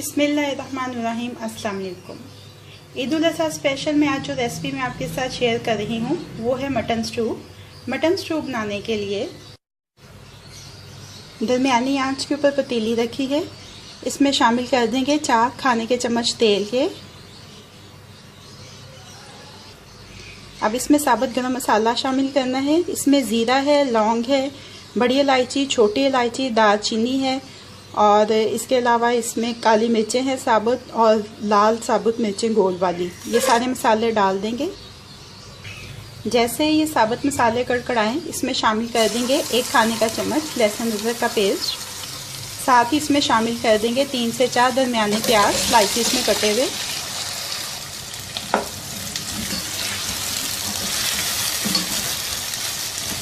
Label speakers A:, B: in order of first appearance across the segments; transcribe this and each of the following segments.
A: बिस्मिल्लाहिर्रहमानिर्रहीम। अस्सलाम वालेकुम। ईद उल अज़हा स्पेशल में आज जो रेसिपी मैं आपके साथ शेयर कर रही हूँ वो है मटन स्टू। मटन स्टू बनाने के लिए दरमियानी आंच के ऊपर पतीली रखी है। इसमें शामिल कर देंगे 4 खाने के चम्मच तेल के। अब इसमें साबुत गरम मसाला शामिल करना है। इसमें ज़ीरा है, लौंग है, बड़ी इलायची, छोटी इलायची, दालचीनी है और इसके अलावा इसमें काली मिर्चें हैं साबुत और लाल साबुत मिर्चें गोल वाली। ये सारे मसाले डाल देंगे। जैसे ये साबुत मसाले कड़कड़ाएं इसमें शामिल कर देंगे 1 खाने का चम्मच लहसुन अदरक का पेस्ट। साथ ही इसमें शामिल कर देंगे 3 से 4 दरमियाने प्याज स्लाइसिस में कटे हुए।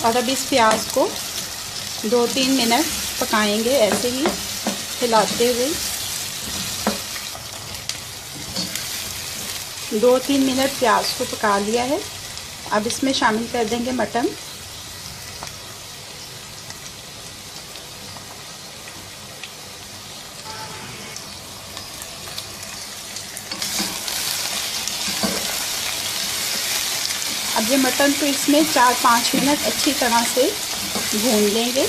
A: और अब इस प्याज को 2-3 मिनट पकाएंगे ऐसे ही हिलाते हुए। 2-3 मिनट प्याज को पका लिया है। अब इसमें शामिल कर देंगे मटन। अब ये मटन को इसमें 4-5 मिनट अच्छी तरह से भून लेंगे।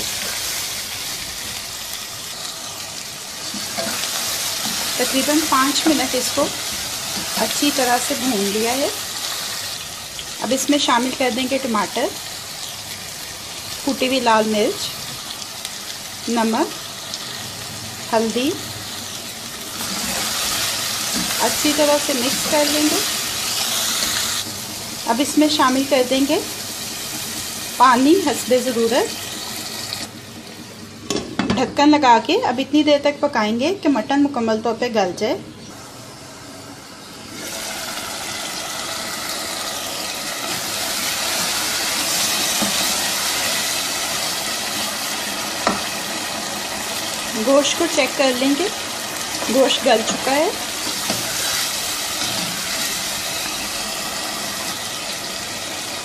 A: तकरीबन 5 मिनट इसको अच्छी तरह से भून लिया है। अब इसमें शामिल कर देंगे टमाटर, कुटी हुई लाल मिर्च, नमक, हल्दी। अच्छी तरह से मिक्स कर लेंगे। अब इसमें शामिल कर देंगे पानी हस्बे ज़रूरत। ढक्कन लगा के अब इतनी देर तक पकाएंगे कि मटन मुकम्मल तौर पे गल जाए। गोश्त को चेक कर लेंगे, गोश्त गल चुका है।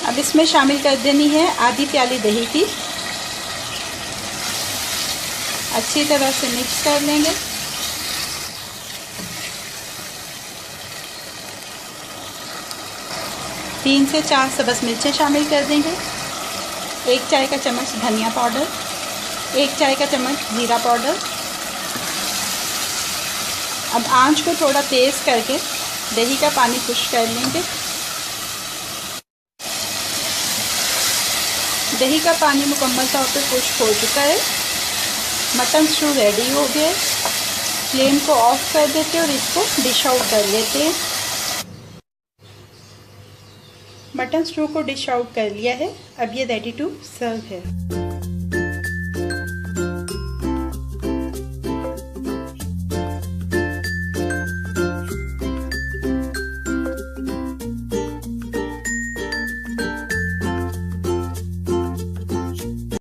A: अब इसमें शामिल कर देनी है आधी प्याली दही की। अच्छी तरह से मिक्स कर लेंगे। तीन से 4 सब्ज़ मिर्चें शामिल कर देंगे। 1 चाय का चम्मच धनिया पाउडर, 1 चाय का चम्मच जीरा पाउडर। अब आंच को थोड़ा तेज़ करके दही का पानी खुश्क कर लेंगे। दही का पानी मुकम्मल तौर पर खुश्क हो चुका है। मटन स्टू रेडी हो गया। फ्लेम को ऑफ कर देते हैं और इसको डिश आउट कर लेते हैं। मटन स्टू को डिश आउट कर लिया है। अब ये रेडी टू सर्व है।